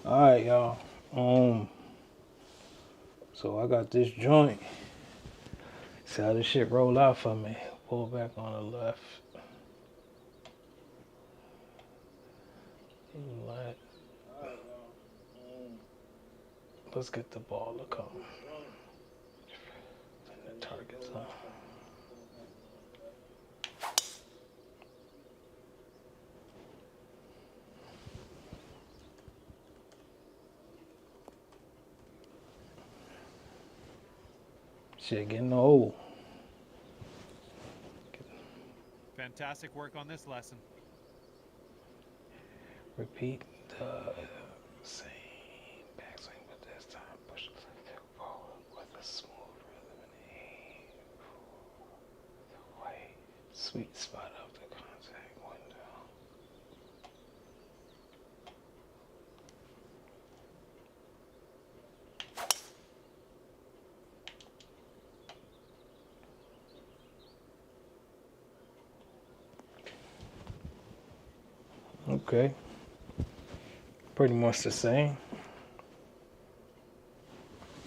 Alright, y'all. So I got this joint. See how this shit roll out for me. Pull back on the left. Let, let's get the ball to come. And the target's on. Shit getting old. Fantastic work on this lesson. Repeat the same backswing, but this time push the ball with a smooth rhythm and aim. The white sweet spot of the contact window. Okay. Pretty much the same.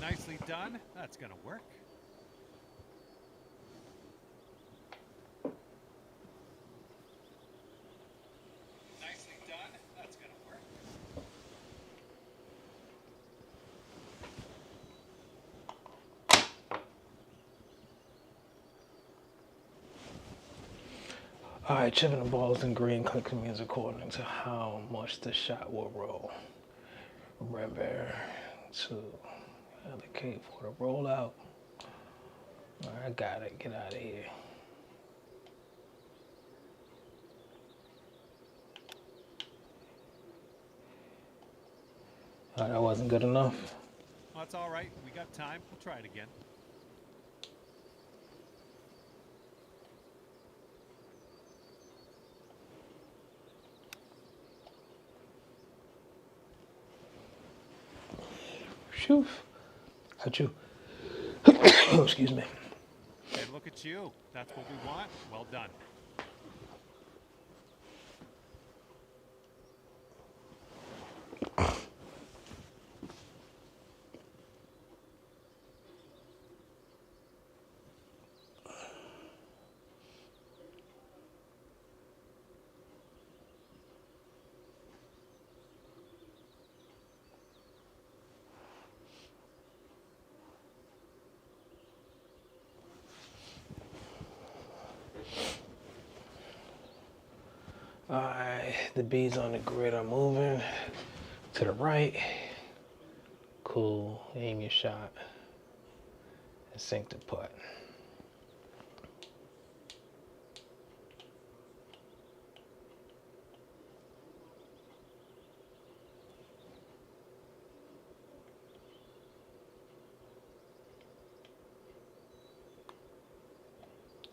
Nicely done. That's going to work. Nicely done. That's going to work. Alright, chipping the balls in green click means according to how much the shot will roll. Remember to allocate for the rollout. Alright, I got it. Get out of here. Alright, that wasn't good enough. Well, that's all right. We got time. We'll try it again. Phew. Achoo. Excuse me. And look at you. That's what we want. Well done. Alright, the beads on the grid are moving to the right. Cool. Aim your shot and sink the putt.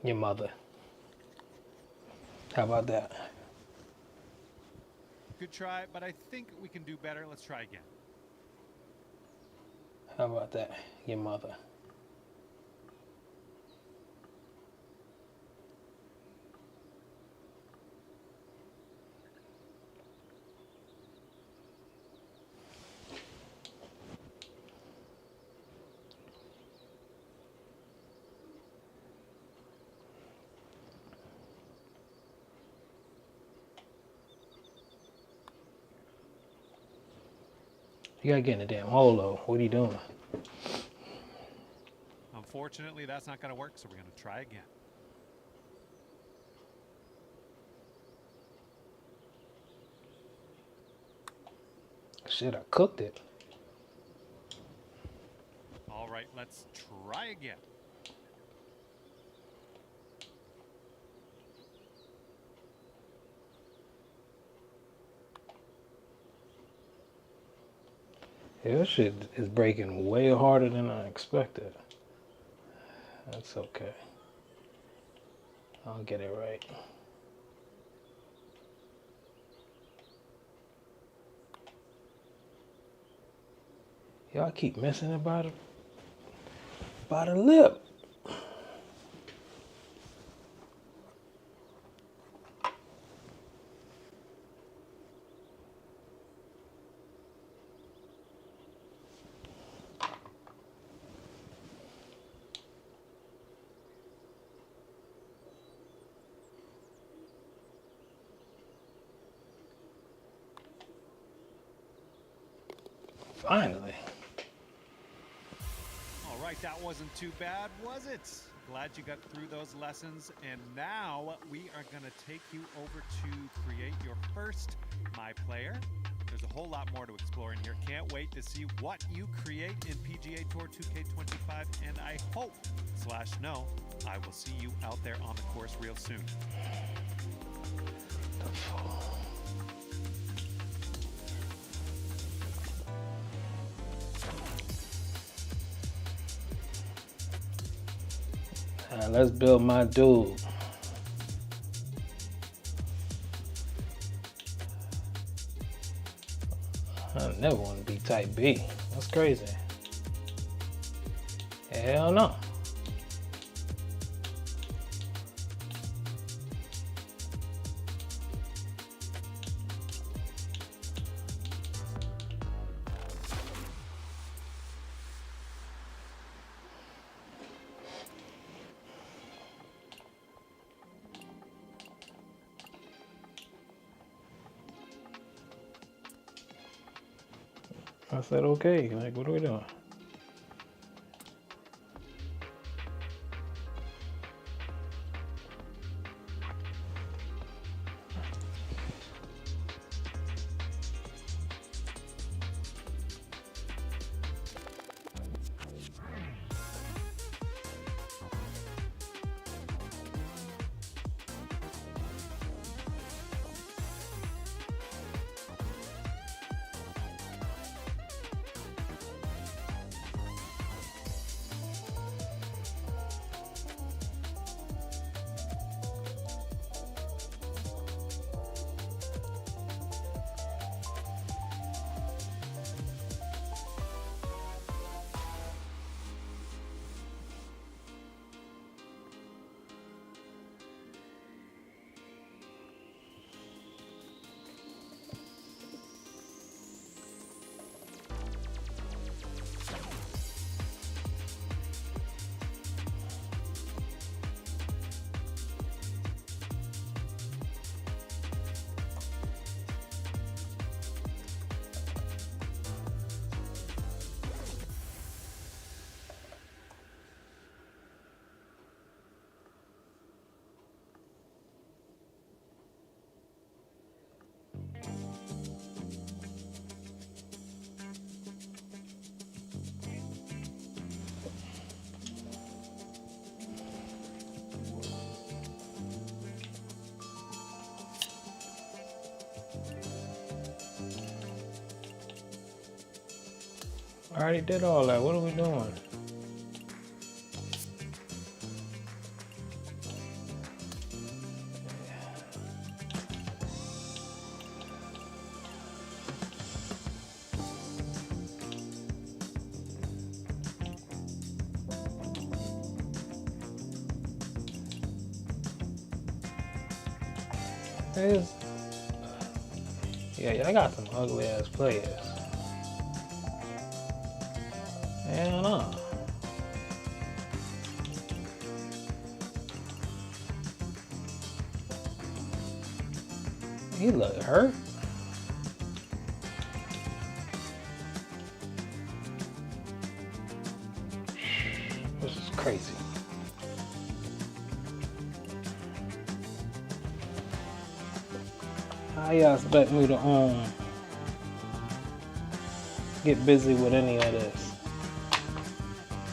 Your mother. How about that? Good try, but I think we can do better. Let's try again. How about that? Your mother. You gotta get in the damn hole though. What are you doing? Unfortunately, that's not going to work, so we're going to try again. Shit, I cooked it. All right, let's try again. Yeah, this shit is breaking way harder than I expected. That's okay. I'll get it right. Y'all keep missing it by the lip. Finally. All right, that wasn't too bad, was it? Glad you got through those lessons. And now we are going to take you over to create your first My Player. There's a whole lot more to explore in here. Can't wait to see what you create in PGA Tour 2K25. And I hope / know I will see you out there on the course real soon. Let's build my dude. I never want to be type B. That's crazy. Hell no. I said, okay, like, what are we doing? I already did all that. What are we doing? Yeah, I got some ugly ass players. Hell no. He look hurt. This is crazy. How y'all expect me to get busy with any of this?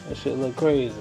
That shit look crazy.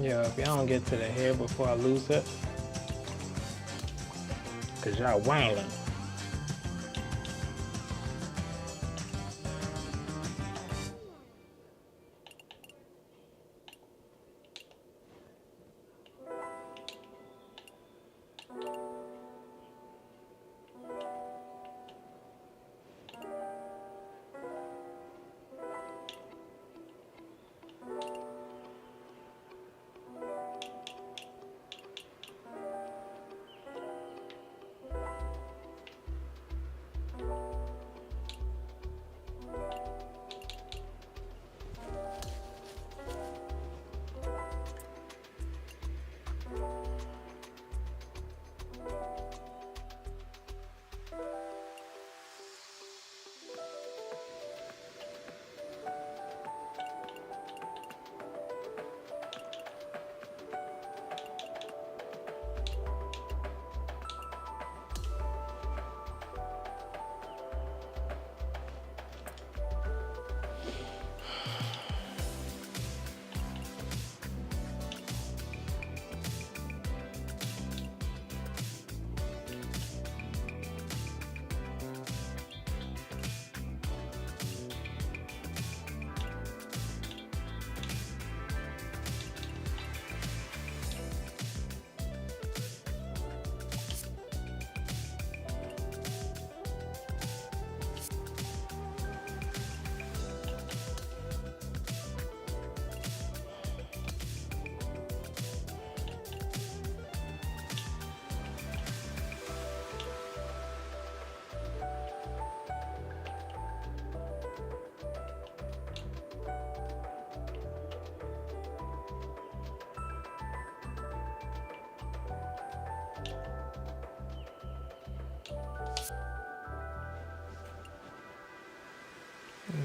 Yeah, if y'all don't get to the hair before I lose it, cause y'all wildin'.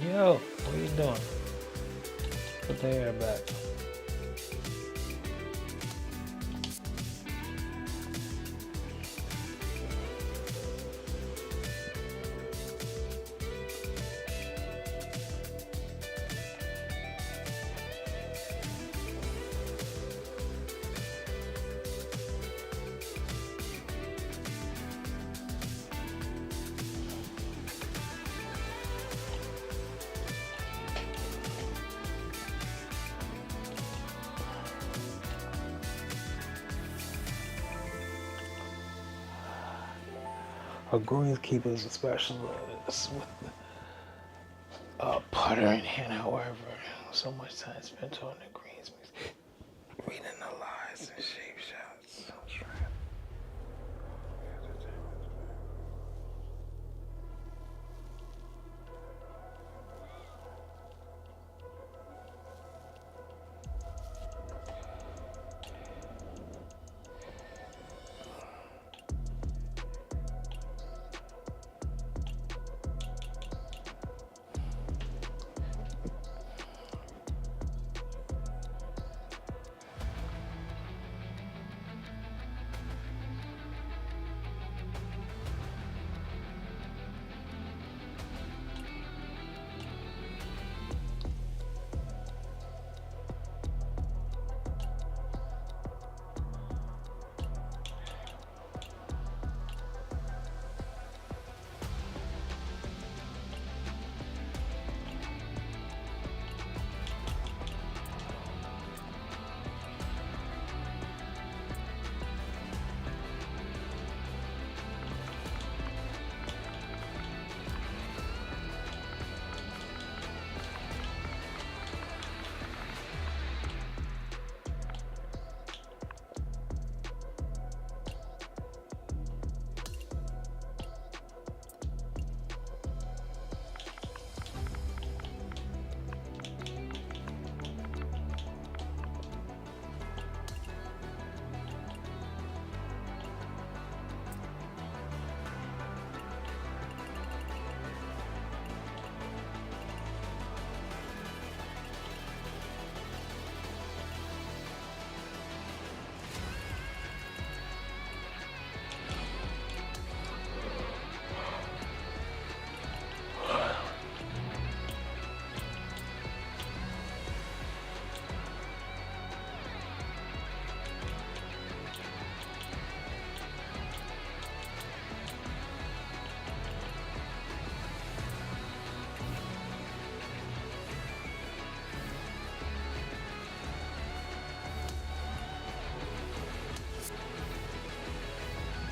Yo, what are you doing? Put the hair back. A greenskeeper's a specialist with puttering and however, so much time spent on the greens, reading the lies and shape shots.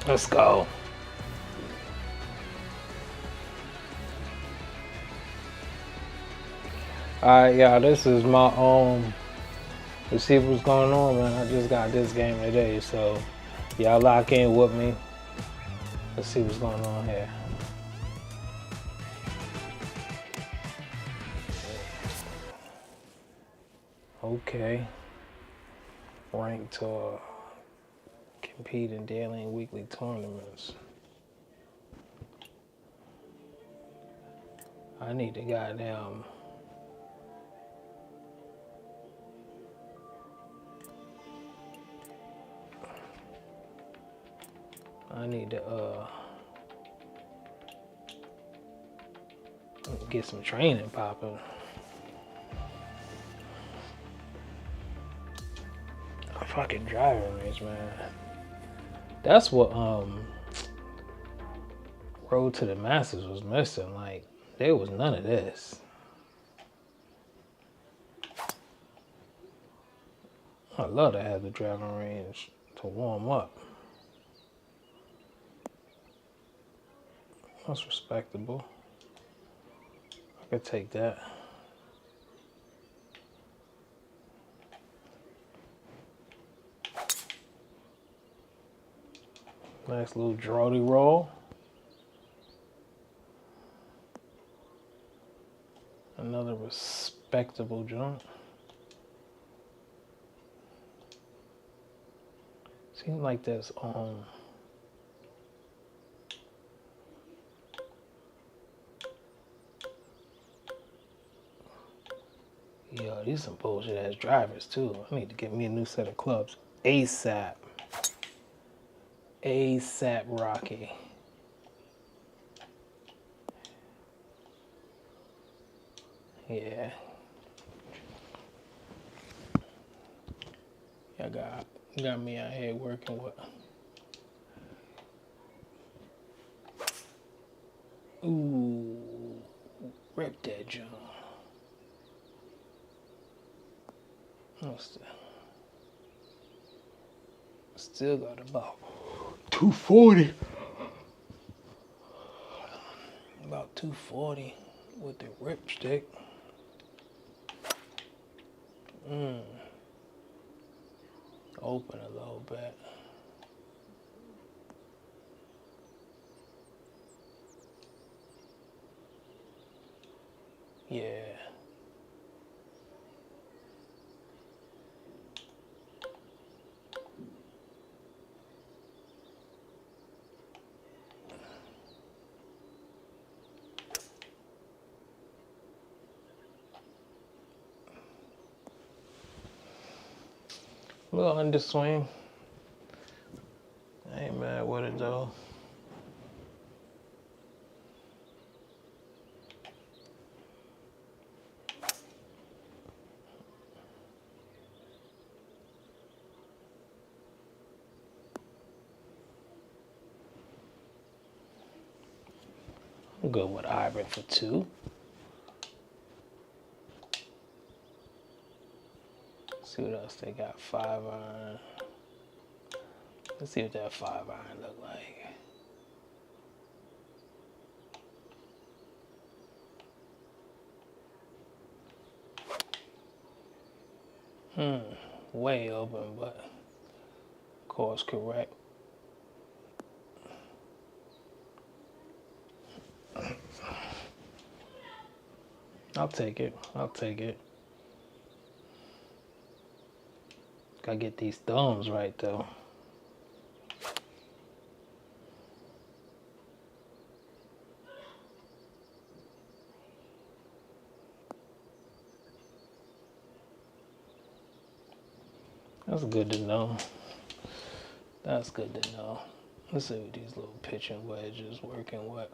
Let's go. Alright, y'all, this is my to see what's going on, man. I just got this game today, so y'all lock in with me. Let's see what's going on here. Okay. Ranked Tour. Compete in daily and weekly tournaments. I need to goddamn. I need to get some training popping. A fucking driving range, man. That's what Road to the Masters was missing. Like, there was none of this. I love to have the driving range to warm up. That's respectable. I could take that. Nice little drawty roll. Another respectable jump. Seems like there's yo, these some bullshit ass drivers too. I need to get me a new set of clubs ASAP. ASAP Rocky. Yeah. Y'all got me out here working with. Ooh, rip that jump. Still got about 240. About 240 with the ripstick. Open a little bit. Yeah. A little underswing. I ain't mad with it though. I'm good with hybrid for 2. See what else they got. 5-iron. Let's see what that 5-iron look like. Way open, but course correct. I'll take it. I'll take it. Gotta get these thumbs right though. That's good to know. That's good to know. Let's see what these little pitching wedges working with.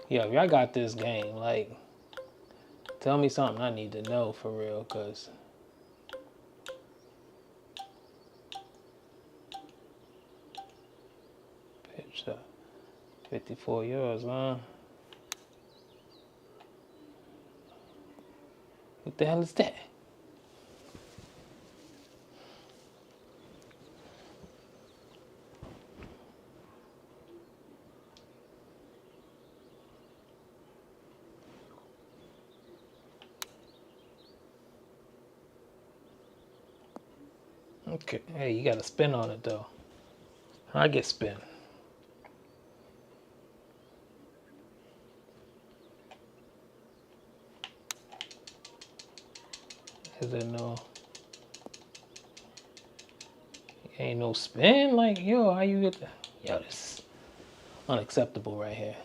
Yeah, if y'all got this game, like, tell me something I need to know for real, cause pitch 54 yards, huh? What the hell is that? Okay, hey, you got to spin on it though. I get spin. Is there no? Ain't no spin? Like, yo, how you get? Yo, this is unacceptable right here.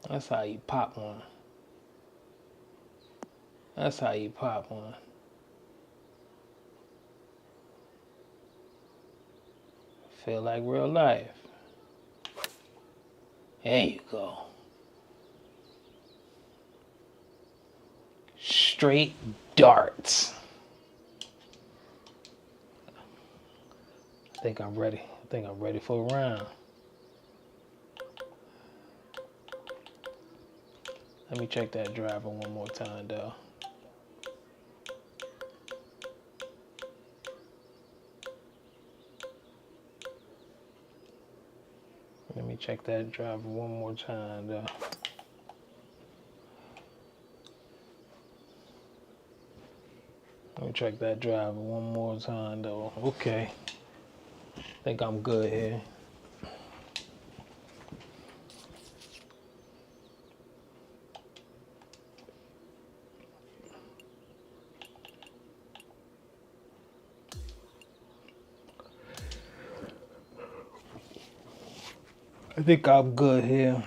That's how you pop one. That's how you pop one. Feel like real life. There you go. Straight darts. I think I'm ready. I think I'm ready for a round. Let me check that driver one more time though. Let me check that driver one more time though. Let me check that driver one more time though. Okay. I think I'm good here. I think I'm good here.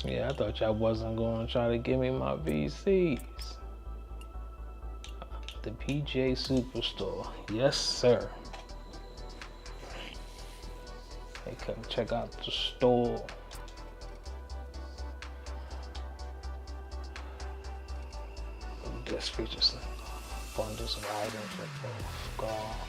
Yeah, I thought y'all wasn't going to try to give me my VCs. The PGA Superstore. Yes, sir. Hey, come check out the store. This features bundles of items for both golf.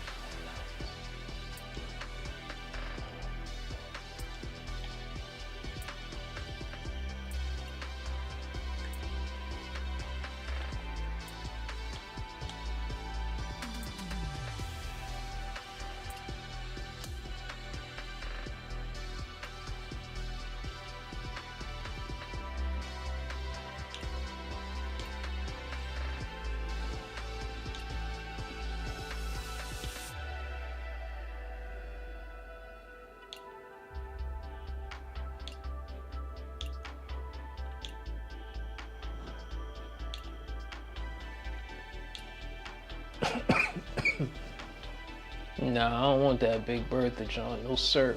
Nah, I don't want that Big Bertha joint. No sir.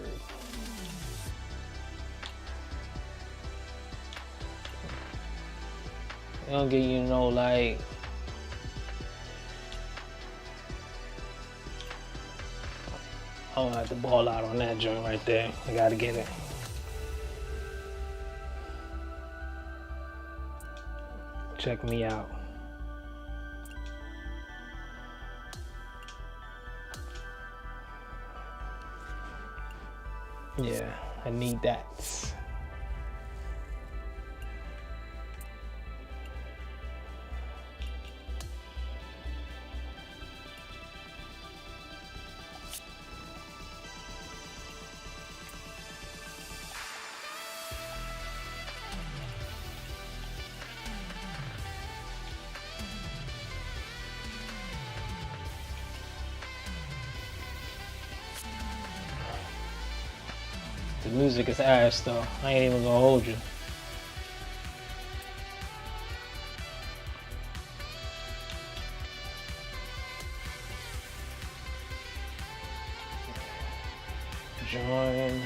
They don't get you no like. I don't have to ball out on that joint right there. I gotta get it. Check me out. Yeah, I need that. The music is ass though. I ain't even gonna hold you. Join.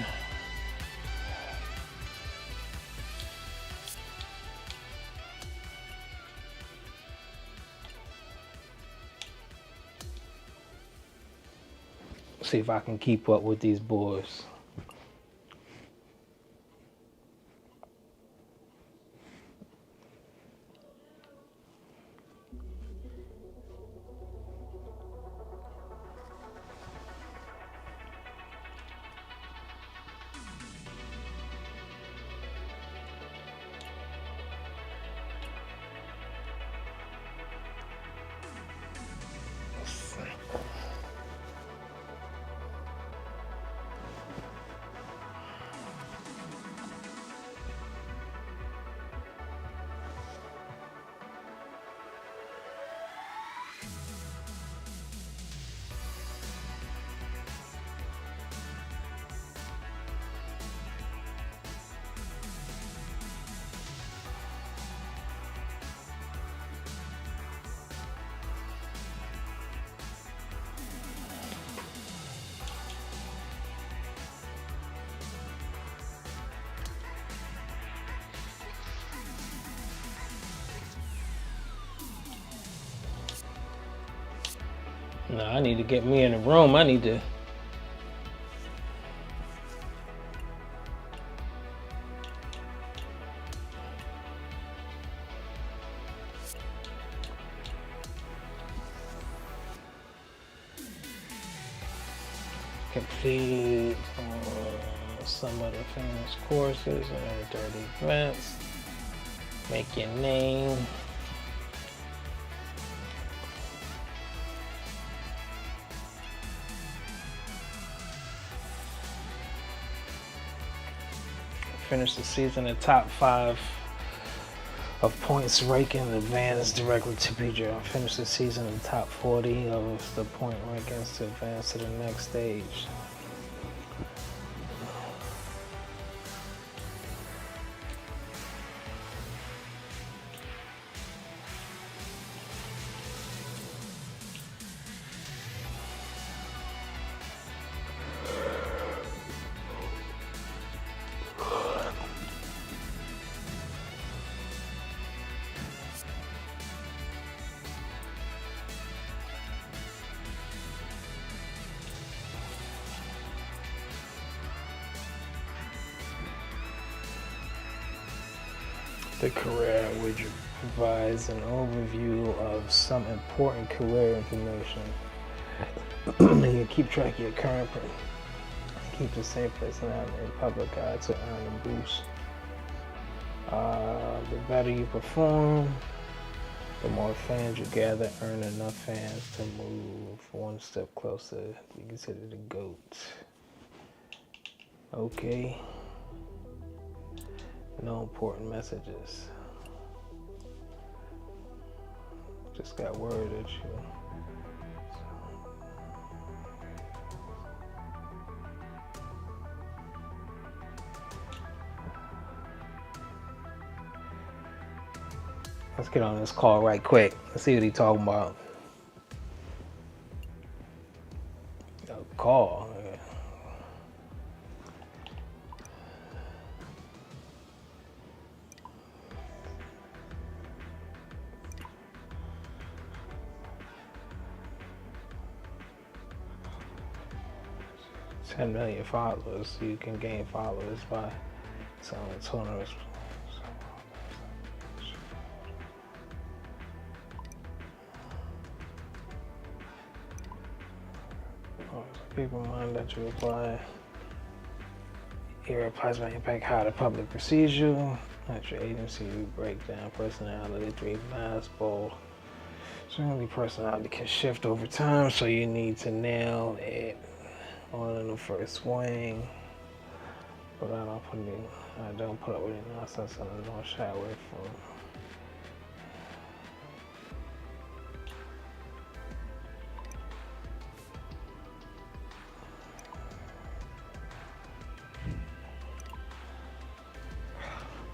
See if I can keep up with these boys. No, I need to get me in the room. I need to. Complete some of the famous courses and 30 events. Make your name. Finish the season in top 5 of points ranking advance directly to PGA. Finish the season in the top 40 of the point rankings to advance to the next stage. The career widget provides an overview of some important career information. You can keep track of your current keep the same personality in public eye to earn a boost. The better you perform, the more fans you gather. Earn enough fans to move one step closer to be considered the GOAT. Okay. No important messages. Just got word at you. Let's get on this call right quick. Let's see what he's talking about. A call. $10 million followers. You can gain followers by selling tournaments. Keep in mind that you apply. Here applies my impact how the public perceives you. At your agency, we break down personality, 3 basketball. Certainly, personality can shift over time, so you need to nail it on the first swing. But I don't put up with any nonsense and I don't shy away from.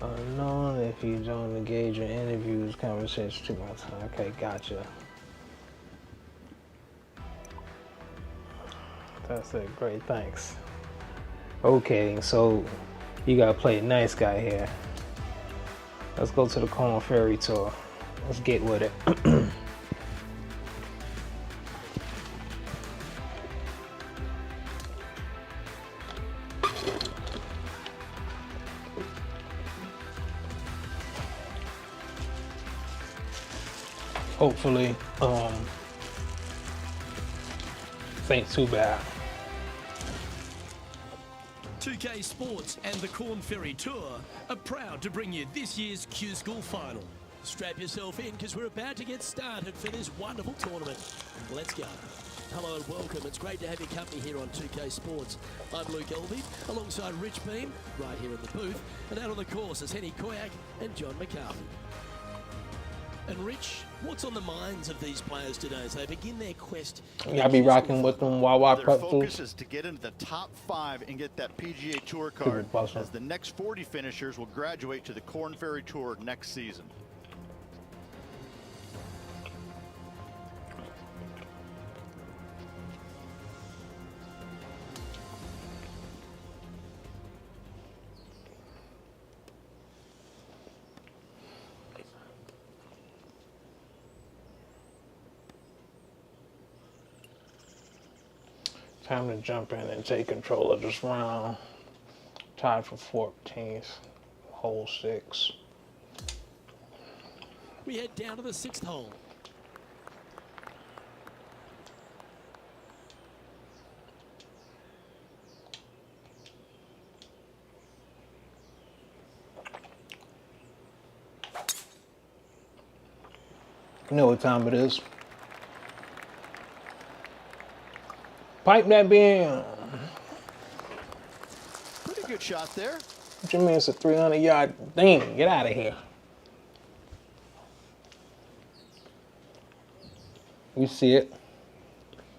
Unknown if you don't engage in interviews, conversations too much. Okay, gotcha. That's it. Great, thanks. Okay, so you gotta play a nice guy here. Let's go to the Corn Ferry Tour. Let's get with it. Hopefully, ain't too bad. 2K Sports and the Corn Ferry Tour are proud to bring you this year's Q School Final. Strap yourself in because we're about to get started for this wonderful tournament. Let's go. Hello and welcome. It's great to have your company here on 2K Sports. I'm Luke Elvey, alongside Rich Beam, right here in the booth. And out on the course is Henny Koyak and John McCarthy. And Rich, what's on the minds of these players today as they begin their quest? I'll be rocking with them Wawa Their Prep focus Foods. is to get into the top 5 and get that PGA Tour card, Awesome. as the next 40 finishers will graduate to the Corn Ferry Tour next season. Time to jump in and take control of this round. Tied for 14th. Hole 6. We head down to the 6th hole. You know what time it is. Pipe that bin. Pretty good shot there. What you mean it's a 300-yard thing? Get out of here. You see it?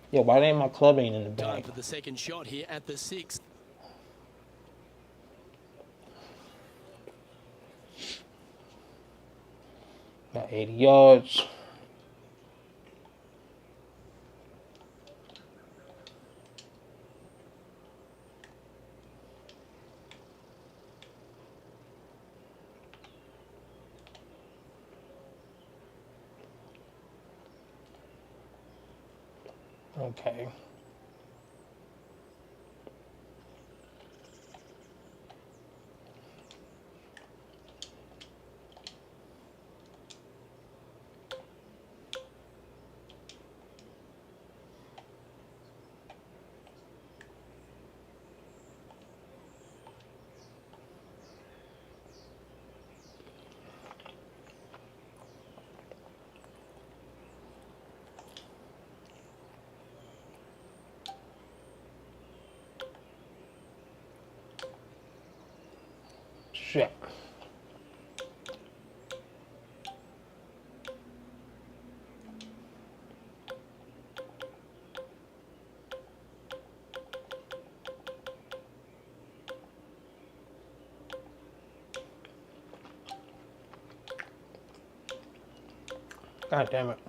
Yeah, why ain't my club ain't in the Time bag? for the second shot here at the 6th. Got 80 yards. Okay. Shit. God damn it.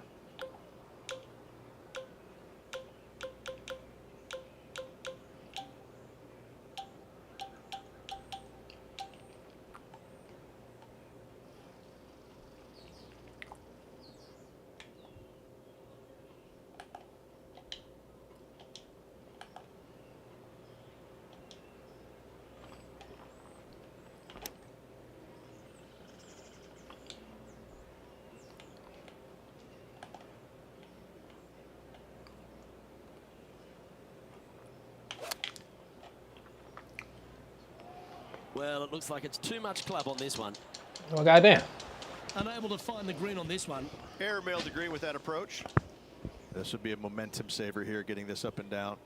Well, it looks like it's too much club on this one. Well, goddamn. Unable to find the green on this one. Airmailed the green with that approach. This would be a momentum saver here, getting this up and down.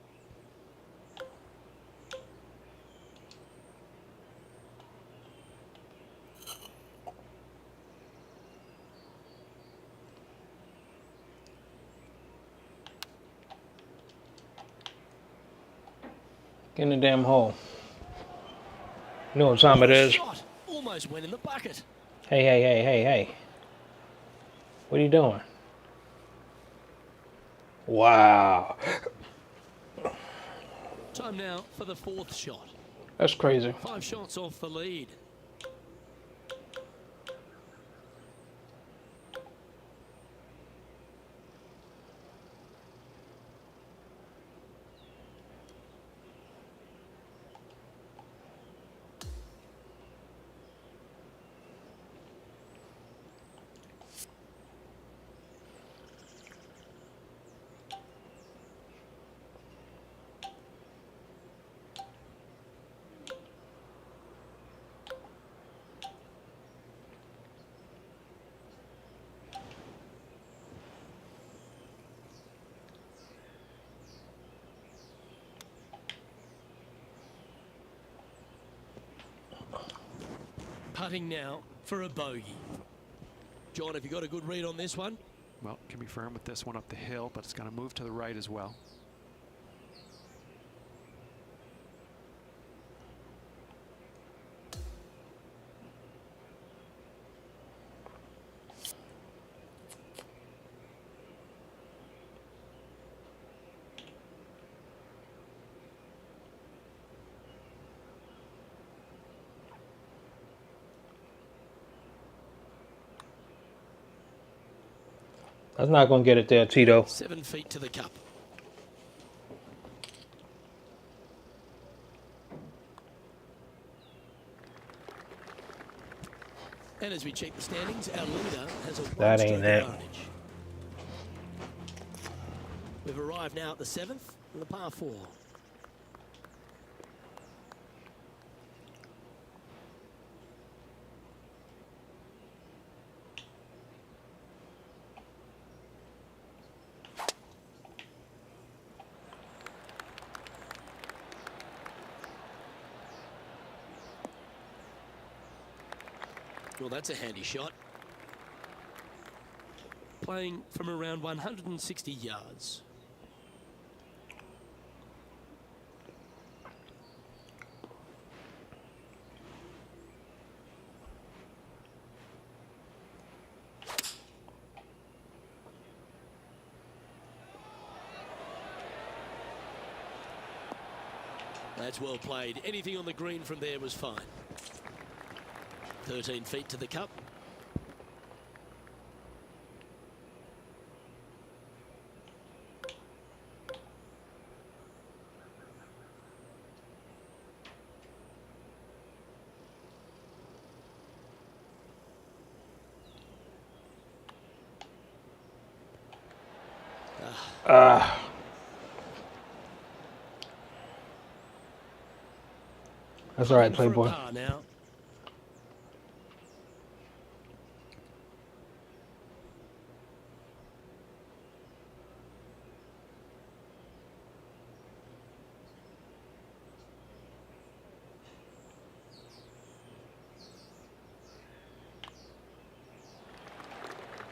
Get in the damn hole. You know what time it is. Shot almost went in the bucket. Hey, hey, hey, hey, hey. What are you doing? Wow. Time now for the 4th shot. That's crazy. 5 shots off the lead. Putting now for a bogey. John, have you got a good read on this one? Well, can be firm with this one up the hill, but it's going to move to the right as well. That's not going to get it there, Tito. 7 feet to the cup. And as we check the standings, our leader has a That one-stroke ain't it. advantage. We've arrived now at the 7th and the par 4. Well, that's a handy shot. Playing from around 160 yards. That's well played. Anything on the green from there was fine. 13 feet to the cup. That's all right, In for a Playboy. par now.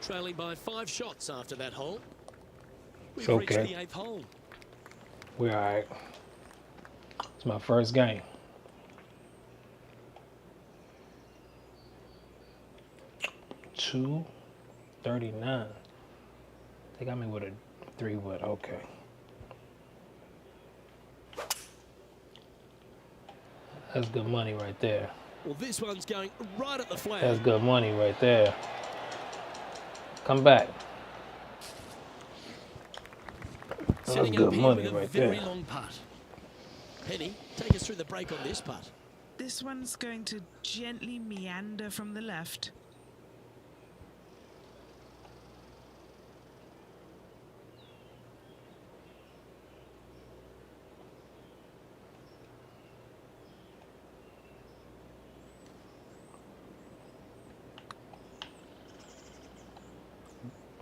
Trailing by 5 shots after that hole. We've It's reached okay. the 8th hole. We're all right. It's my first game. $239. They got me with a 3-wood. Okay. That's good money right there. Well, this one's going right at the flag. That's good money right there. Come back. That's Setting good up here money with a right very there. long putt. Penny, take us through the break on this putt. This one's going to gently meander from the left.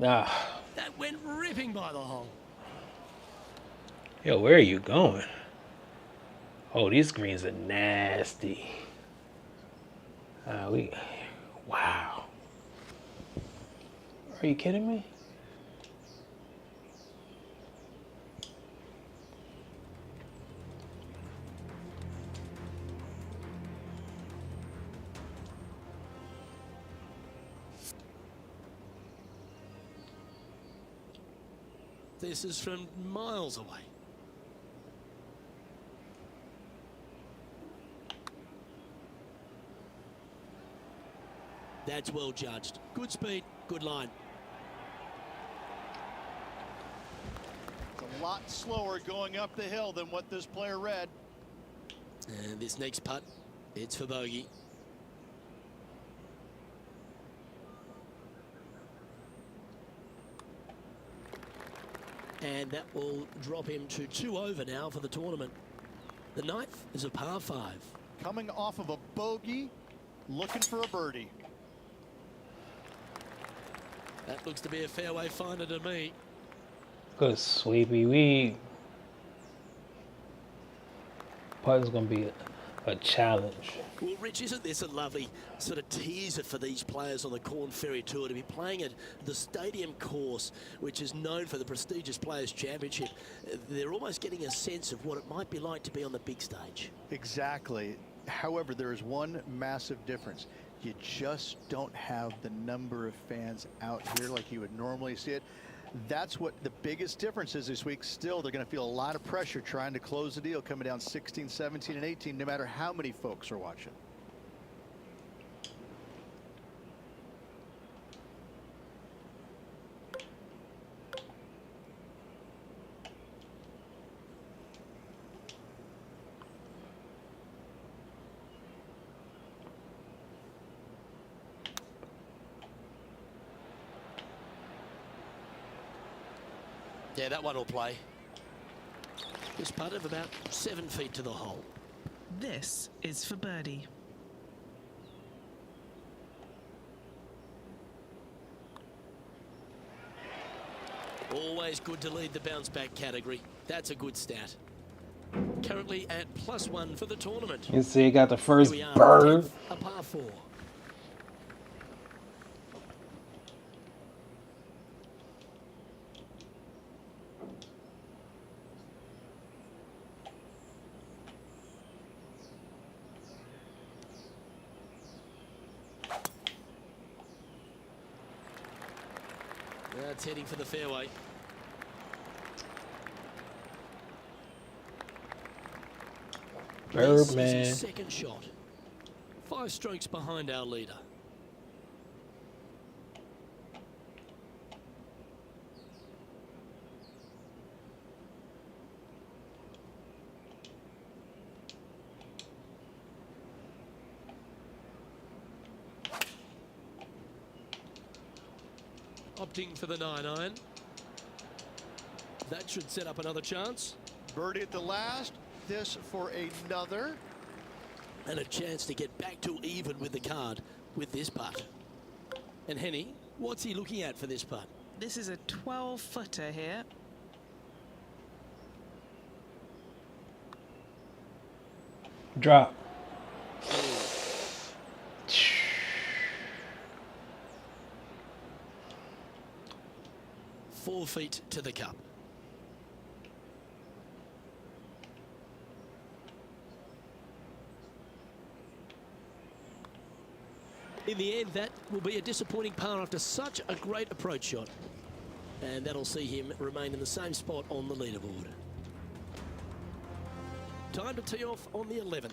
Ah. That went ripping by the hole. Yo, where are you going? Oh, these greens are nasty. Wow. Are you kidding me? This is from miles away. That's well judged. Good speed, good line. It's a lot slower going up the hill than what this player read. And this next putt, it's for bogey. And that will drop him to 2 over now for the tournament. The 9th is a par 5. Coming off of a bogey, looking for a birdie. That looks to be a fairway finder to me. Good sweepy weed. Putting's gonna be a challenge. Well, Rich, isn't this a lovely sort of teaser for these players on the Corn Ferry Tour to be playing at the stadium course, which is known for the prestigious Players' Championship? They're almost getting a sense of what it might be like to be on the big stage. Exactly. However, there is one massive difference. You just don't have the number of fans out here like you would normally see it. That's what the biggest difference is this week. Still, they're going to feel a lot of pressure trying to close the deal, coming down 16, 17, and 18, no matter how many folks are watching. Yeah, that one will play. This putt of about 7 feet to the hole. This is for birdie. Always good to lead the bounce back category. That's a good stat. Currently at +1 for the tournament. You see, he got the first Here we are, bird. 10th, a par 4. That's heading for the fairway. This is Birdman. his second shot. 5 strokes behind our leader. Opting for the 9-iron. That should set up another chance. Birdie at the last. This for another. And a chance to get back to even with the card with this putt. And Henny, what's he looking at for this putt? This is a 12-footer here. Drop. 4 feet to the cup. In the end, that will be a disappointing par after such a great approach shot. And that'll see him remain in the same spot on the leaderboard. Time to tee off on the 11th.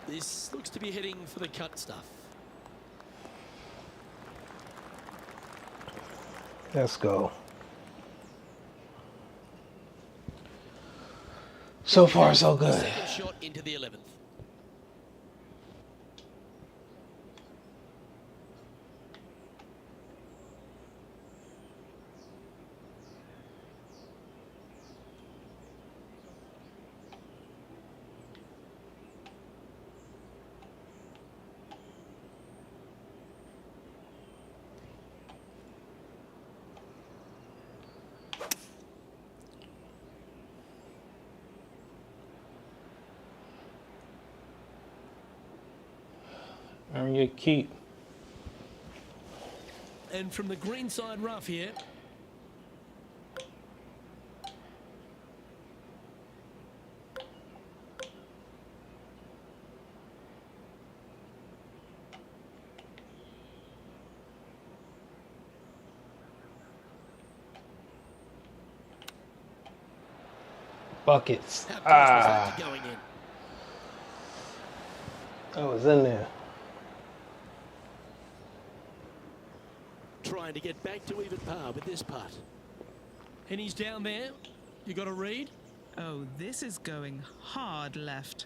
This looks to be heading for the cut stuff. Let's go. So far, so good. Second shot into the 11th. Earn your keep. And from the green side rough here. Buckets. How close was that to going in? I was in there. Trying to get back to even par with this putt. And he's down there. You got a read? Oh, this is going hard left.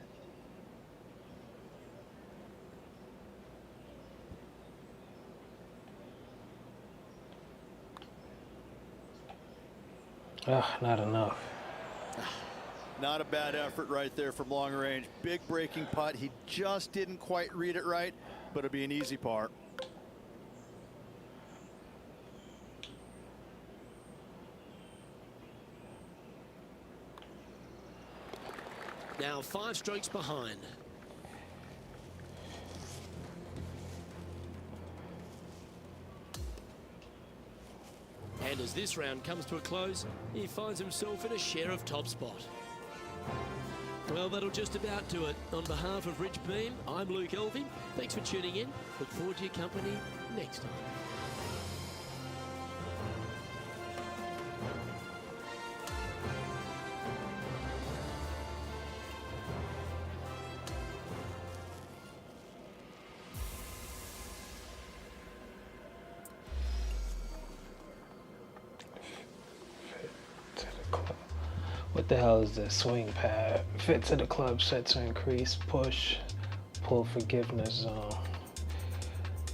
Not enough. Not a bad effort right there from long range. Big breaking putt. He just didn't quite read it right, but it'll be an easy par. Now 5 strokes behind. And as this round comes to a close, he finds himself in a share of top spot. Well, that'll just about do it. On behalf of Rich Beam, I'm Luke Elvey. Thanks for tuning in. Look forward to your company next time. What the hell is this? Swing pad. Fit to the club, set to increase, push, pull forgiveness zone.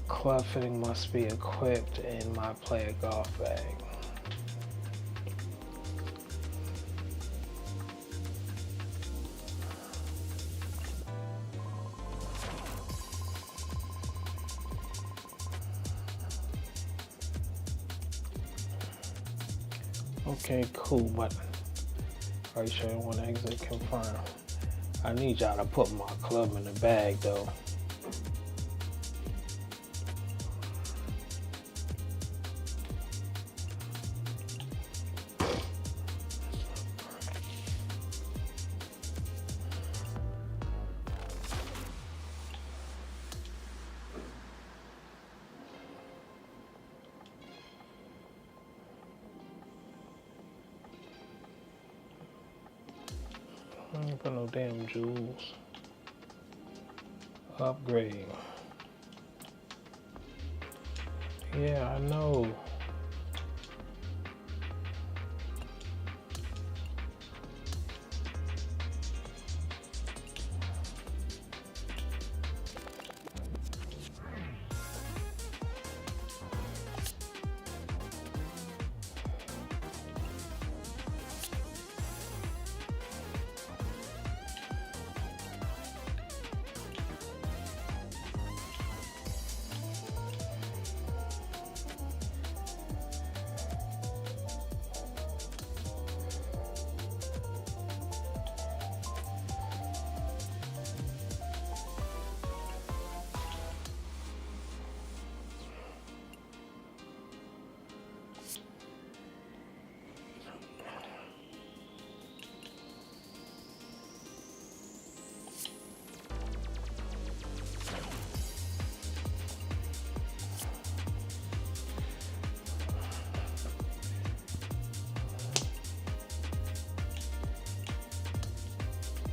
Club fitting must be equipped in my player golf bag. Okay, cool, but are you sure you want to exit? Confirm. I need y'all to put my club in the bag though. I ain't put no damn jewels. Upgrade. Yeah, I know.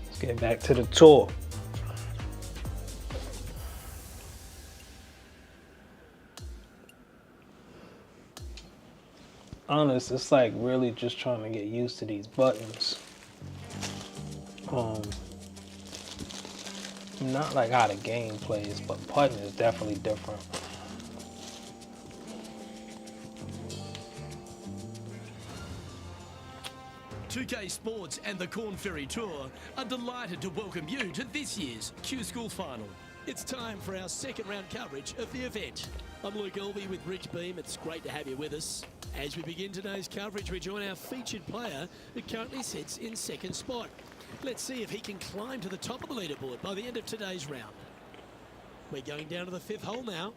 Let's get back to the tour. Honest, it's like really just trying to get used to these buttons. Not like how the game plays, but putting is definitely different. Pga Sports and the Corn Ferry Tour are delighted to welcome you to this year's Q School Final. It's time for our second round coverage of the event. I'm Luke Elvey with Rich Beam. It's great to have you with us. As we begin today's coverage, we join our featured player who currently sits in second spot. Let's see if he can climb to the top of the leaderboard by the end of today's round. We're going down to the fifth hole now.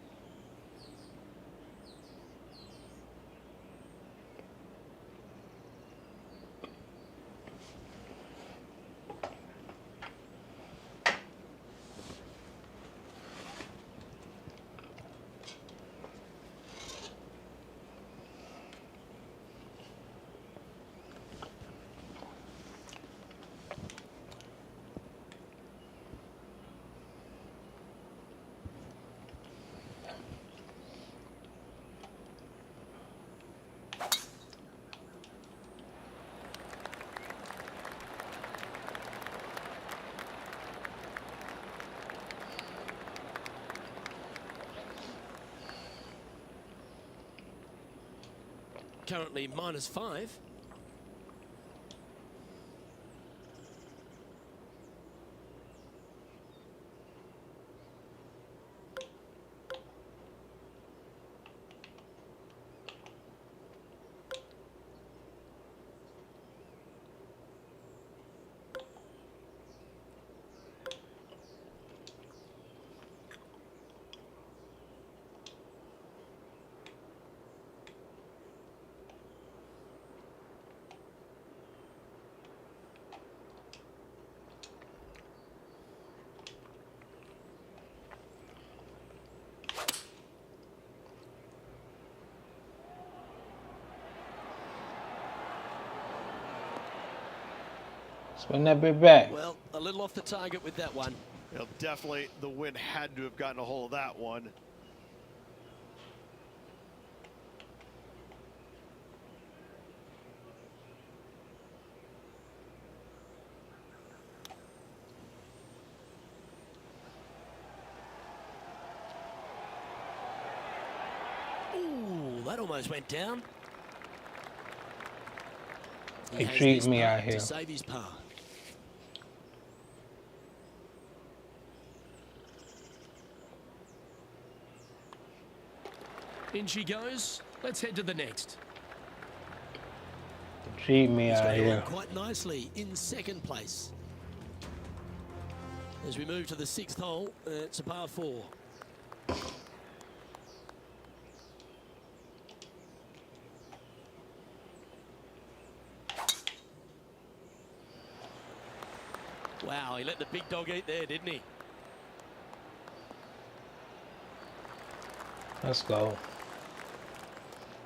Currently -5. Spin that bit back. Well, a little off the target with that one. You know, definitely the wind had to have gotten a hold of that one. Ooh, that almost went down. He has treated this me putt out here. to save his par. In she goes. Let's head to the next. Cheat me He's out going here. on quite nicely in second place. As we move to the 6th hole, it's a par 4. Wow, he let the big dog eat there, didn't he? Let's go.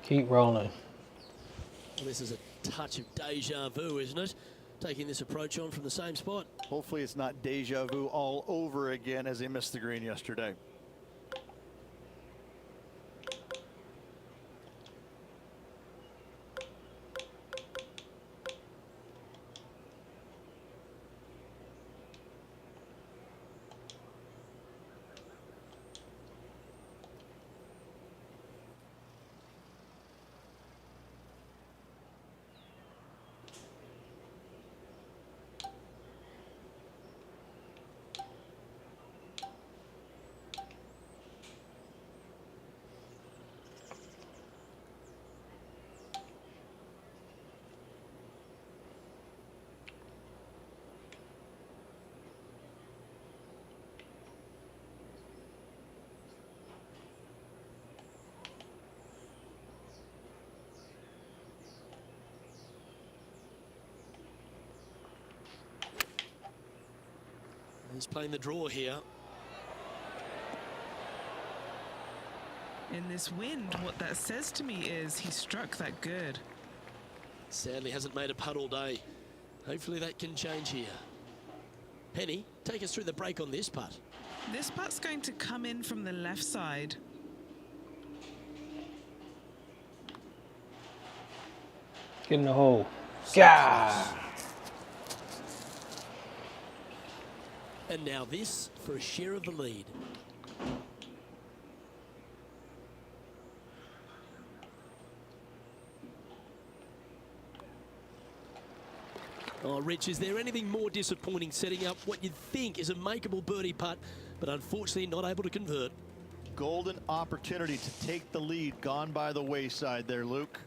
Keep rolling. Well, this is a touch of deja vu, isn't it? Taking this approach on from the same spot. Hopefully it's not deja vu all over again as they missed the green yesterday. He's playing the draw here. In this wind, what that says to me is he struck that good. Sadly hasn't made a putt all day. Hopefully that can change here. Penny, take us through the break on this putt. This putt's going to come in from the left side. Get in the hole. God. And now this for a share of the lead. Oh, Rich, is there anything more disappointing setting up what you'd think is a makeable birdie putt, but unfortunately not able to convert? Golden opportunity to take the lead gone by the wayside there, Luke.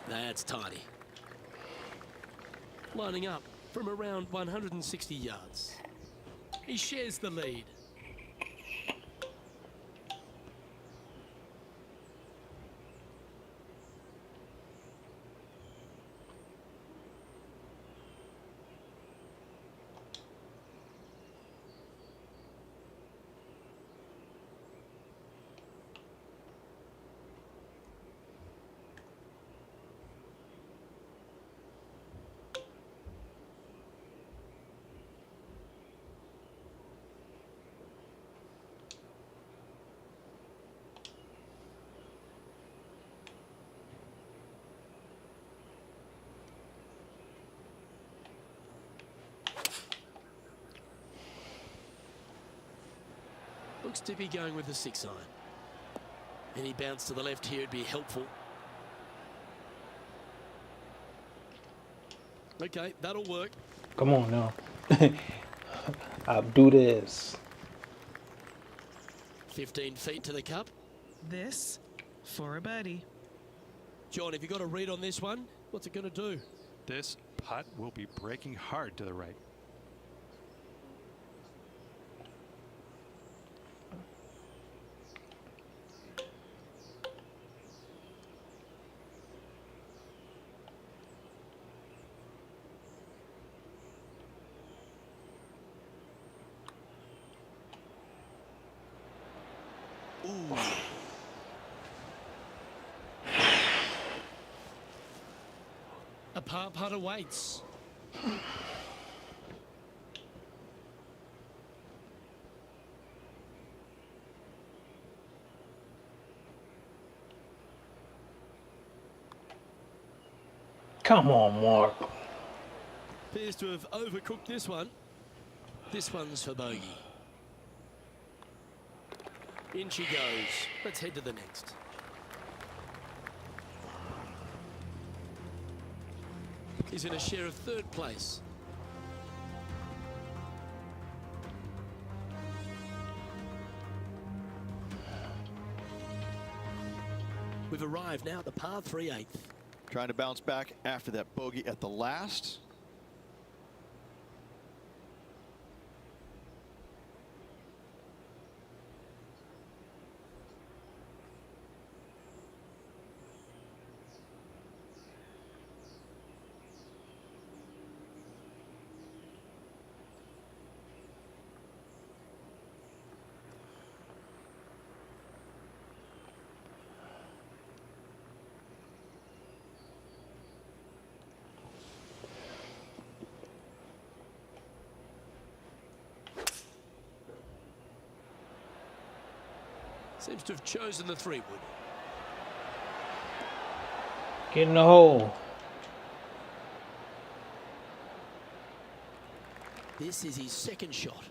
That's tidy. Lining up from around 160 yards. He shares the lead. Looks to be going with the 6-iron. Any bounce to the left here would be helpful. Okay, that'll work. Come on now. I'll do this. 15 feet to the cup. This for a birdie. John, have you got a read on this one? What's it going to do? This putt will be breaking hard to the right. A par putt awaits. Come on, Mark. Appears to have overcooked this one. This one's for bogey. In she goes. Let's head to the next. He's in a share of third place. We've arrived now at the par 3/8. Trying to bounce back after that bogey at the last. Seems to have chosen the 3-wood. Get in the hole. This is his second shot.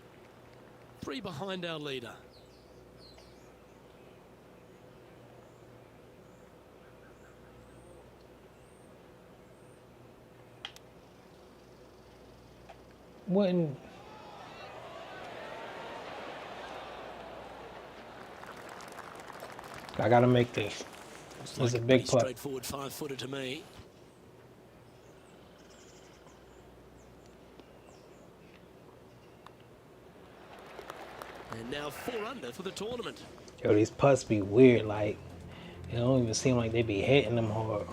3 behind our leader. When I gotta make this. Looks It's like a big pretty putt. straightforward 5-footer to me. And now 4 under for the tournament. Yo, these putts be weird. Like, it don't even seem like they be hitting them hard.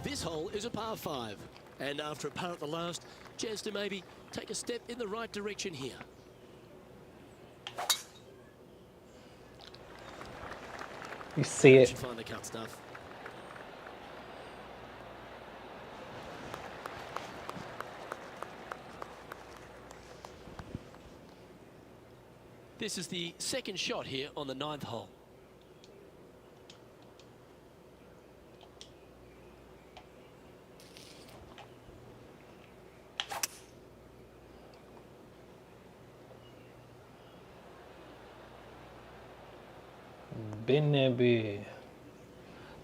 This hole is a par 5. And after a par at the last, chance to maybe take a step in the right direction here. You see it. Should find the cut stuff. This is the second shot here on the 9th hole. Been there, be.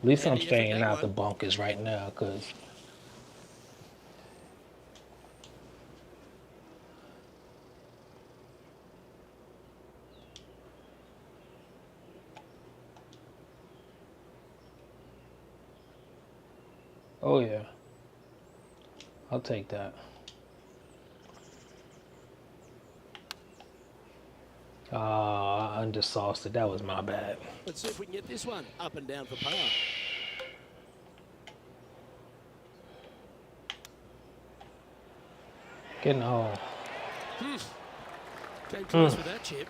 At least And I'm he hit staying that out the one. bunkers right now, cause oh yeah, I'll take that. I undersauced it. That was my bad. Let's see if we can get this one up and down for par. Get in the hole. Came close with that chip.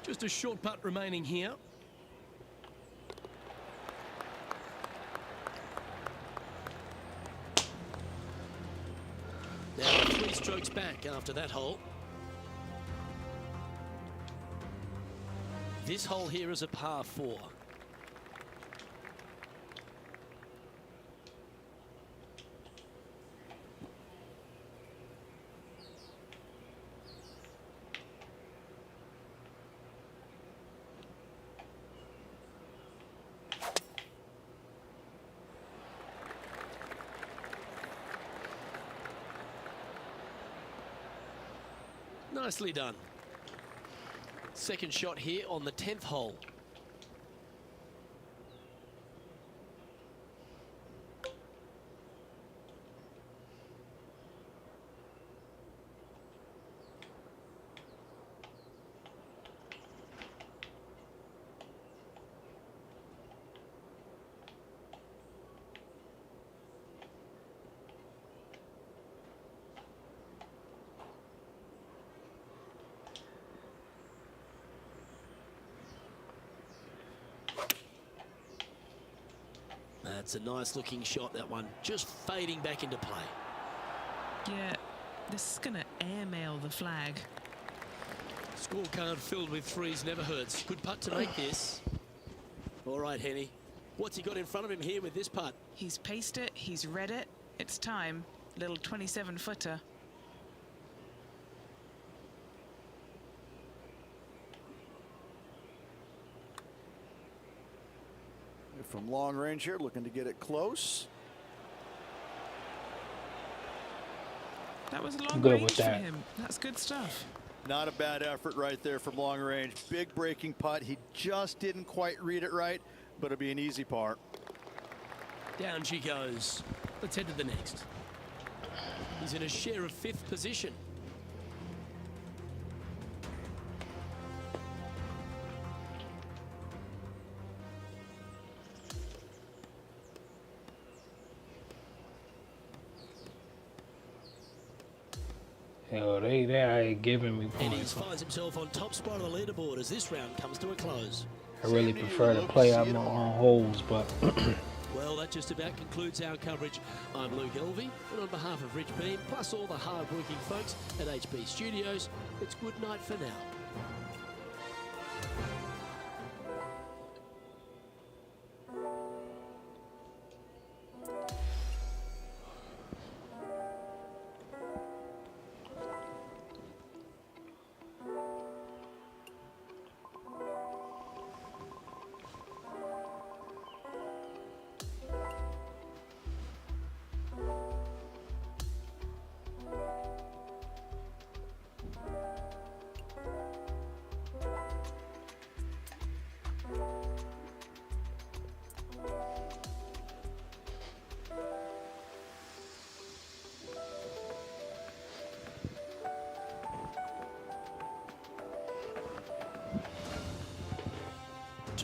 Just a short putt remaining here. Now 3 strokes back after that hole. This hole here is a par 4. Nicely done. Second shot here on the 10th hole. It's a nice looking shot, that one. Just fading back into play. Yeah, this is going to airmail the flag. Scorecard filled with threes never hurts. Good putt to make this. All right, Henny. What's he got in front of him here with this putt? He's paced it, he's read it. It's time. Little 27-footer. From long range here, looking to get it close. That was a long Good range with for that. him. That's good stuff. Not a bad effort right there from long range. Big breaking putt. He just didn't quite read it right, but it'll be an easy par. Down she goes. Let's head to the next. He's in a share of 5th position. Yo, they ain't giving me And he points. finds himself on top spot of the leaderboard as this round comes to a close. I really prefer to play out my own holes, but Well, that just about concludes our coverage. I'm Luke Elvey, and on behalf of Rich Beam, plus all the hard-working folks at HB Studios, it's good night for now.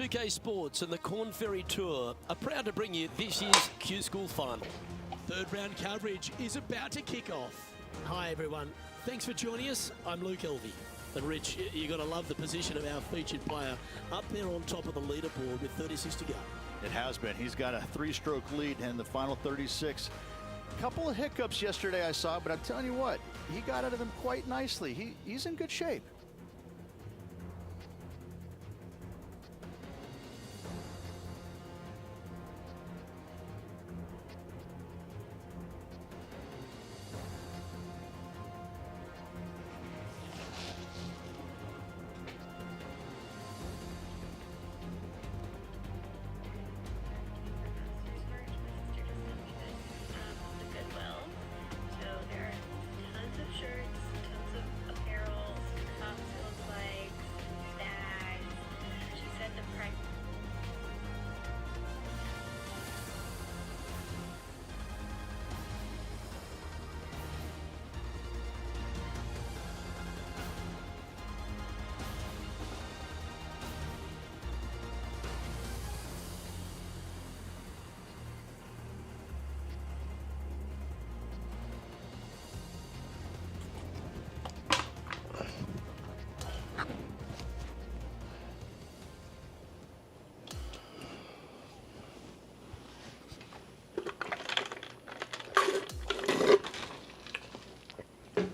Pga Sports and the Corn Ferry Tour are proud to bring you this year's Q School Final. Third round coverage is about to kick off. Hi everyone, thanks for joining us. I'm Luke Elvey. And Rich, you're going to love the position of our featured player up there on top of the leaderboard with 36 to go. It has been. He's got a 3-stroke lead in the final 36. Couple of hiccups yesterday I saw, but I'm telling you what, he got out of them quite nicely. He's in good shape.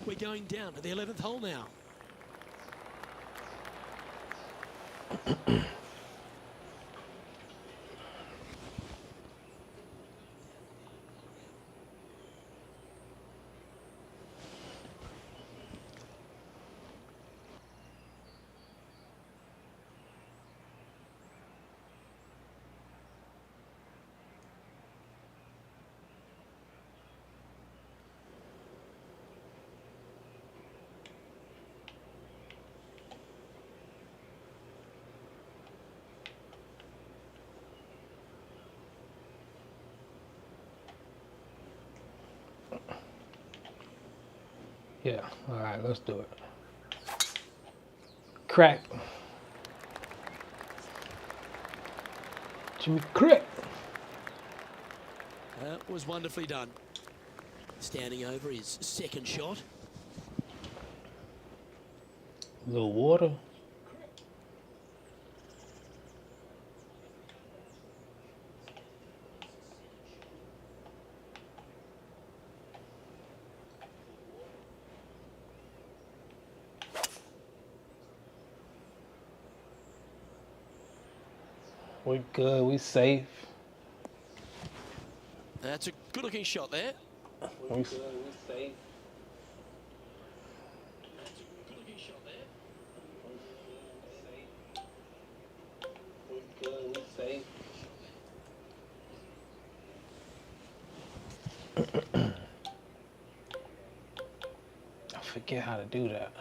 We're going down to the 11th hole now. yeah. All right, let's do it. Crack. Jimmy crack. That was wonderfully done. Standing over his second shot. A little water. We good. We safe. That's a good-looking shot there. We good. We safe. We good. We safe. I forget how to do that.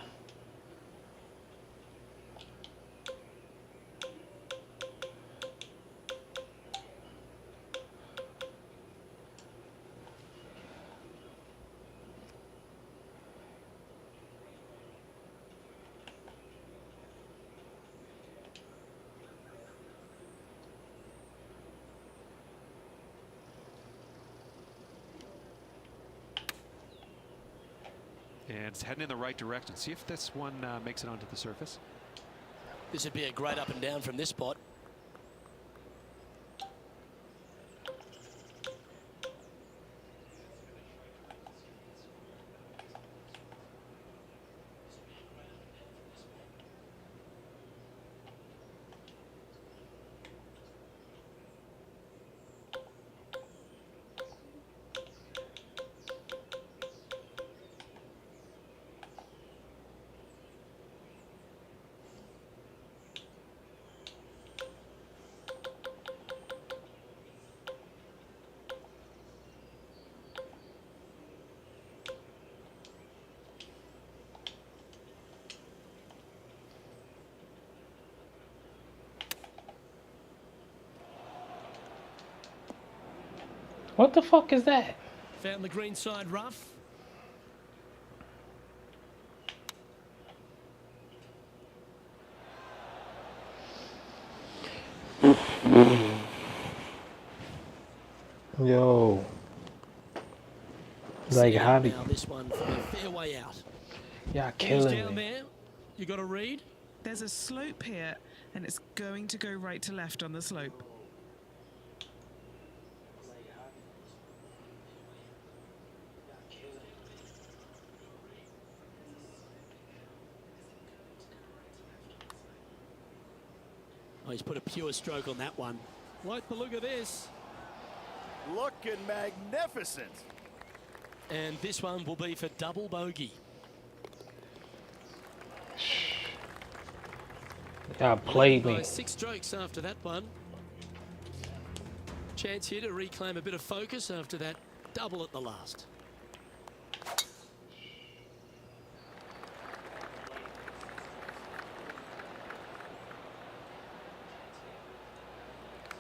And it's heading in the right direction. See if this one makes it onto the surface. This would be a great up and down from this spot. What the fuck is that? Found the green side rough. Yo. Like, how do Now this one from a fair way out. y'all He's killing down me? there. You got to read. There's a slope here, and it's going to go right to left on the slope. Oh, he's put a pure stroke on that one. Like the look of this. Looking magnificent. And this one will be for double bogey. Y'all played By me. 6 strokes after that one. Chance here to reclaim a bit of focus after that double at the last.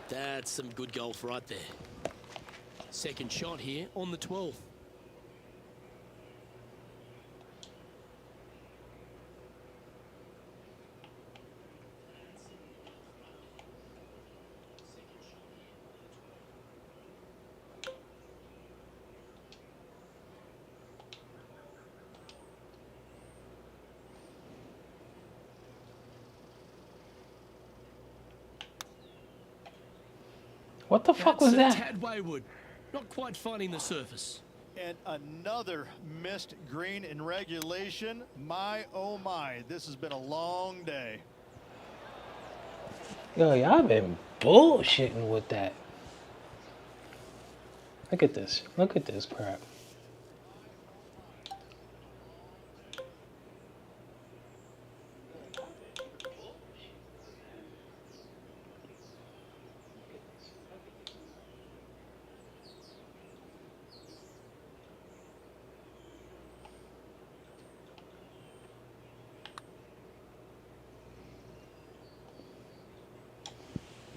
That's some good golf right there. Second shot here on the 12th. What the fuck was That's that? Tad Wayward. Not quite finding the surface. And another missed green in regulation. My, oh my, this has been a long day. Yo, y'all been bullshitting with that. Look at this. Look at this crap.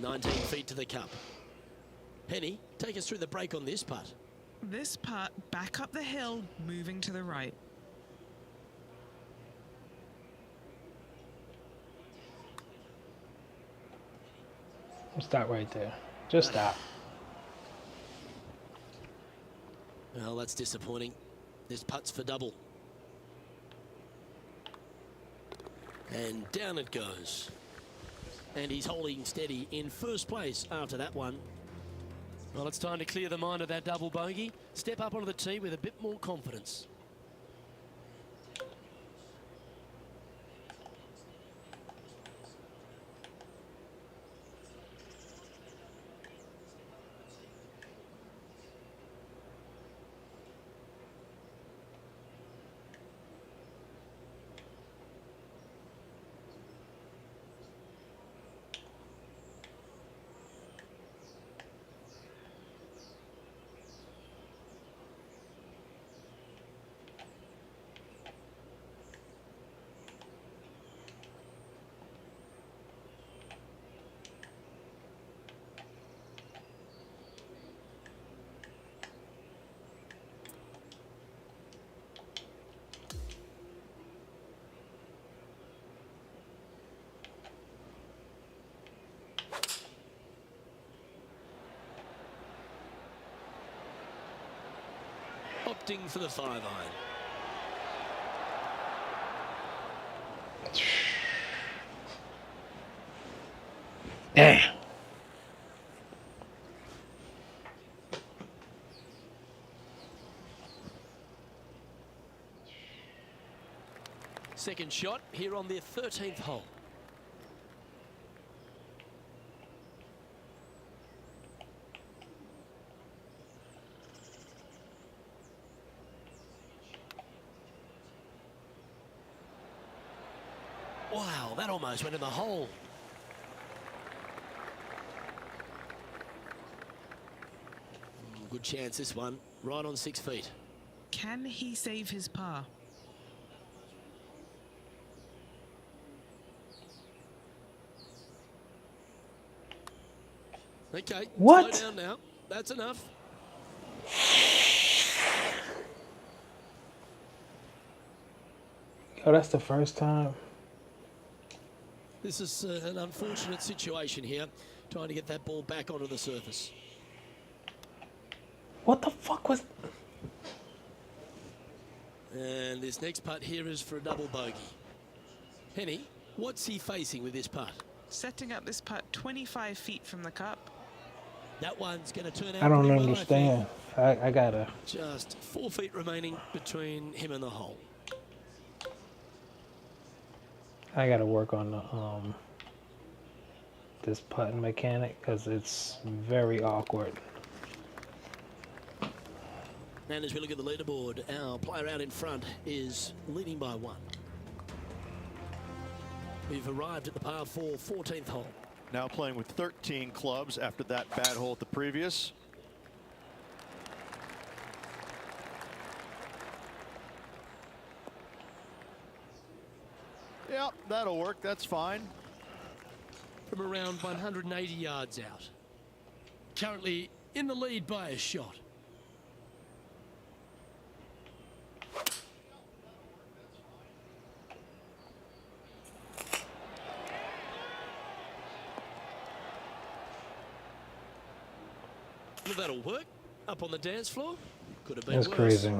$19 feet to the cup. Penny, take us through the break on this putt. This putt back up the hill, moving to the right. Stop right there. Just stop. Well, that's disappointing. This putt's for double. And down it goes. And he's holding steady in first place after that one. Well, it's time to clear the mind of that double bogey. Step up onto the tee with a bit more confidence. opting for the 5-iron. Damn. Second shot here on their 13th hole. Wow, that almost went in the hole. Good chance this one, right on 6 feet. Can he save his par? Okay, What? slow down now. That's enough. Oh, that's the first time. This is an unfortunate situation here, trying to get that ball back onto the surface. What the fuck was... And this next putt here is for a double bogey. Henny, what's he facing with this putt? Setting up this putt 25 feet from the cup. That one's going to turn out I don't pretty well, understand. I gotta... Just 4 feet remaining between him and the hole. I gotta work on the this putting mechanic because it's very awkward. And as we look at the leaderboard, our player out in front is leading by 1. We've arrived at the par 4 14th hole. Now playing with 13 clubs after that bad hole at the previous. Yep, that'll work. That's fine. From around 180 yards out. Currently in the lead by a shot. Well, that'll work. Up on the dance floor. Could have been That's worse. crazy.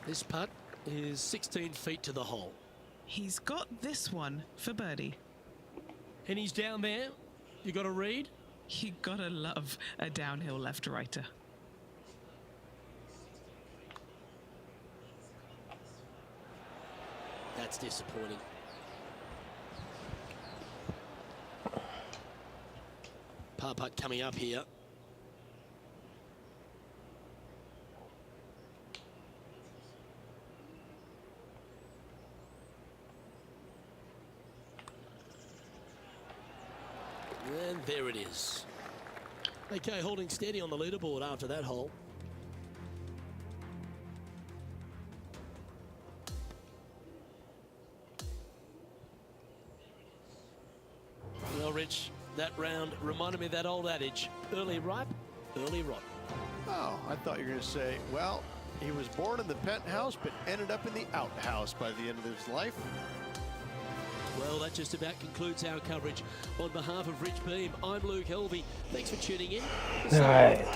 This putt is 16 feet to the hole. He's got this one for birdie. And he's down there. You got a read? You gotta love a downhill left-righter. That's disappointing. Par putt coming up here. And there it is. Okay, holding steady on the leaderboard after that hole. Well, Rich, that round reminded me of that old adage, early ripe, early rotten. Oh, I thought you were going to say, well, he was born in the penthouse but ended up in the outhouse by the end of his life. Well, that just about concludes our coverage. On behalf of Rich Beam, I'm Luke Helvey. Thanks for tuning in. All right.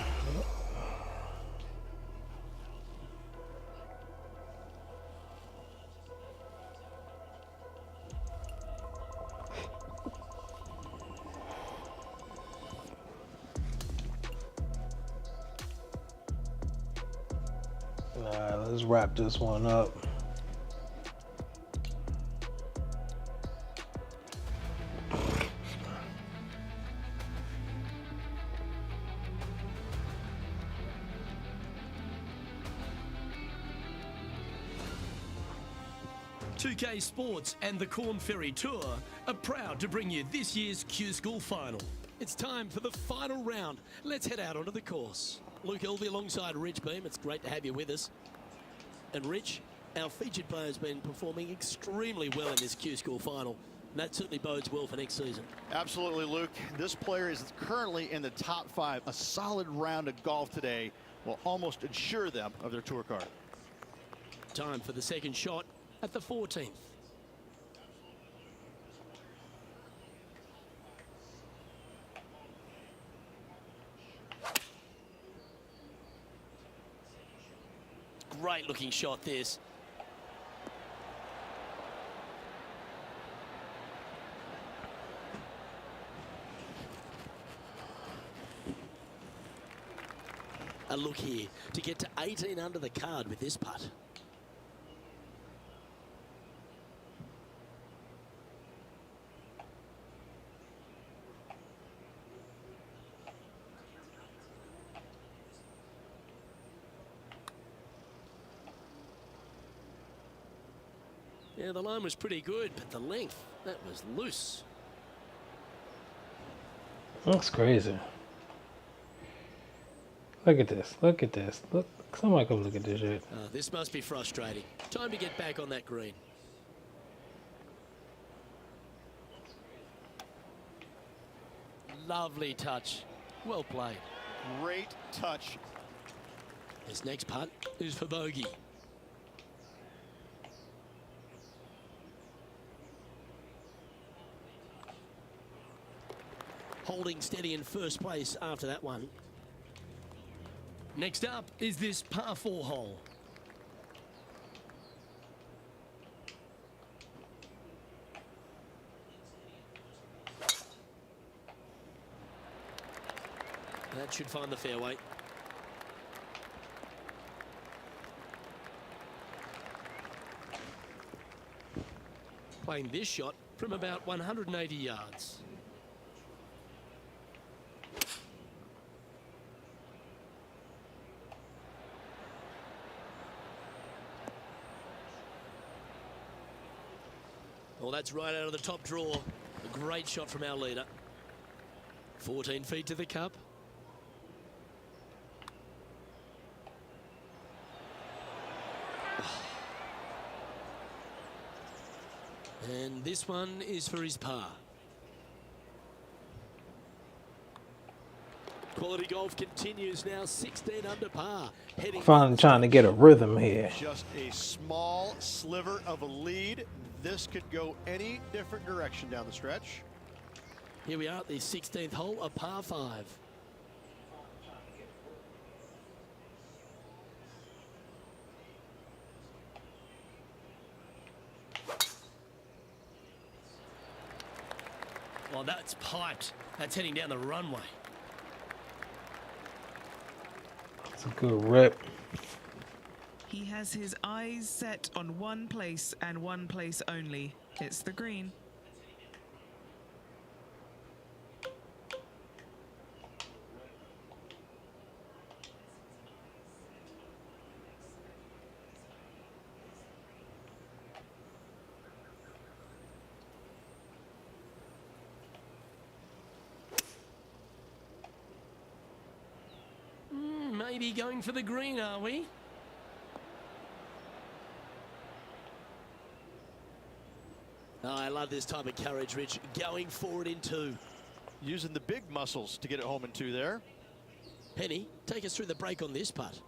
All right, let's wrap this one up. Pga Sports and the Corn Ferry Tour are proud to bring you this year's Q School Final. It's time for the final round. Let's head out onto the course. Luke Helvey alongside Rich Beam. It's great to have you with us. And Rich, our featured player has been performing extremely well in this Q School Final. And that certainly bodes well for next season. Absolutely, Luke. This player is currently in the top 5. A solid round of golf today will almost ensure them of their tour card. Time for the second shot at the 14th. great looking shot this. A look here to get to 18 under the card with this putt. Yeah, the line was pretty good, but the length, that was loose. That's crazy. Look at this. Look at this. Look, somebody come look at this shit. This must be frustrating. Time to get back on that green. Lovely touch. Well played. Great touch. His next putt is for bogey. Holding steady in first place after that one. Next up is this par 4 hole. That should find the fairway. Playing this shot from about 180 yards. Well, that's right out of the top draw. A great shot from our leader. 14 feet to the cup. And this one is for his par. Quality golf continues now, 16 under par. Heading Finally trying to get a rhythm here. Just a small sliver of a lead. This could go any different direction down the stretch. Here we are at the 16th hole, a par 5. Well, that's piped. That's heading down the runway. It's a good rip. He has his eyes set on one place and one place only. It's the green. Maybe going for the green, are we? Oh, I love this type of courage, Rich. Going forward in 2. Using the big muscles to get it home in 2 there. Penny, take us through the break on this putt.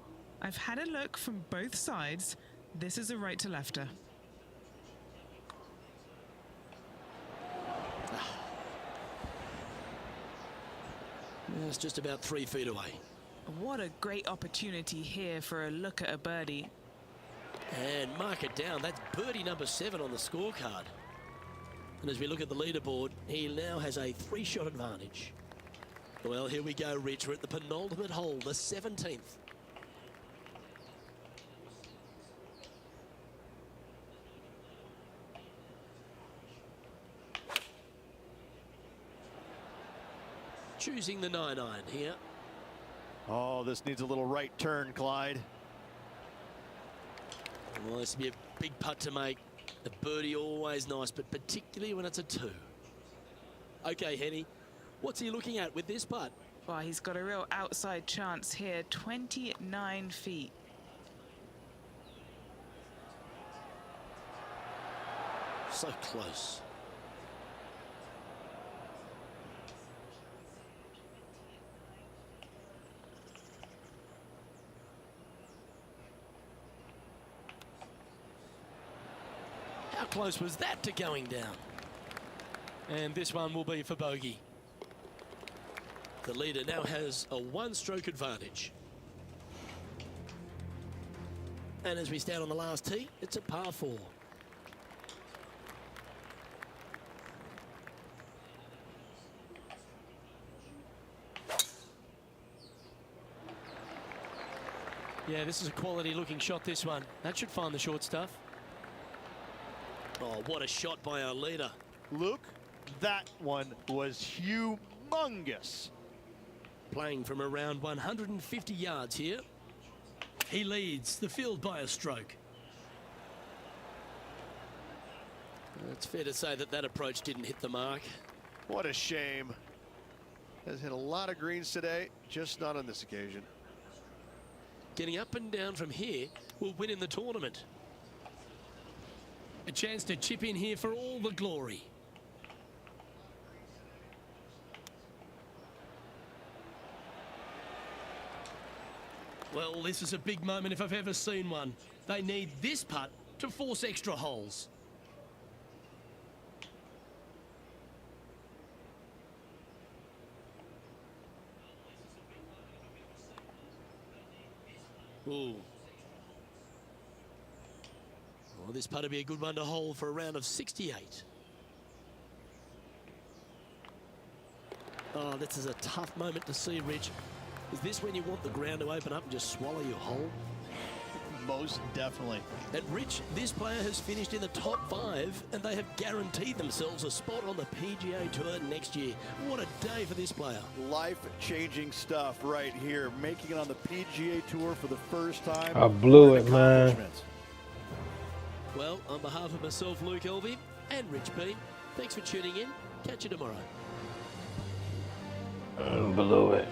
I've had a look from both sides. This is a right to lefter. It's just about 3 feet away. What a great opportunity here for a look at a birdie. And mark it down. That's birdie number 7 on the scorecard. And as we look at the leaderboard, he now has a 3-shot advantage. Well, here we go, Rich. We're at the penultimate hole, the 17th. Choosing the 9-iron here. Oh, this needs a little right turn, Clyde. Well, this will be a big putt to make. A birdie always nice, but particularly when it's a 2. Okay, Henny, what's he looking at with this putt? Well, he's got a real outside chance here, 29 feet. So close. How close was that to going down? And this one will be for bogey. The leader now has a 1-stroke advantage. And as we stand on the last tee, it's a par 4. Yeah, this is a quality looking shot, this one. That should find the short stuff. Oh, what a shot by our leader. Luke, that one was humongous. Playing from around 150 yards here. He leads the field by a stroke. It's fair to say that that approach didn't hit the mark. What a shame. Has hit a lot of greens today, just not on this occasion. Getting up and down from here will win in the tournament. A chance to chip in here for all the glory. Well, this is a big moment if I've ever seen one. They need this putt to force extra holes. Ooh. Well, this putt will be a good one to hold for a round of 68. Oh, this is a tough moment to see, Rich. Is this when you want the ground to open up and just swallow your whole? Most definitely. And Rich, this player has finished in the top 5 and they have guaranteed themselves a spot on the PGA Tour next year. What a day for this player. Life-changing stuff right here, making it on the PGA Tour for the first time. I blew What an it, man. accomplishment. Well, on behalf of myself, Luke Elvey, and Rich Beam, thanks for tuning in. Catch you tomorrow. Blew it.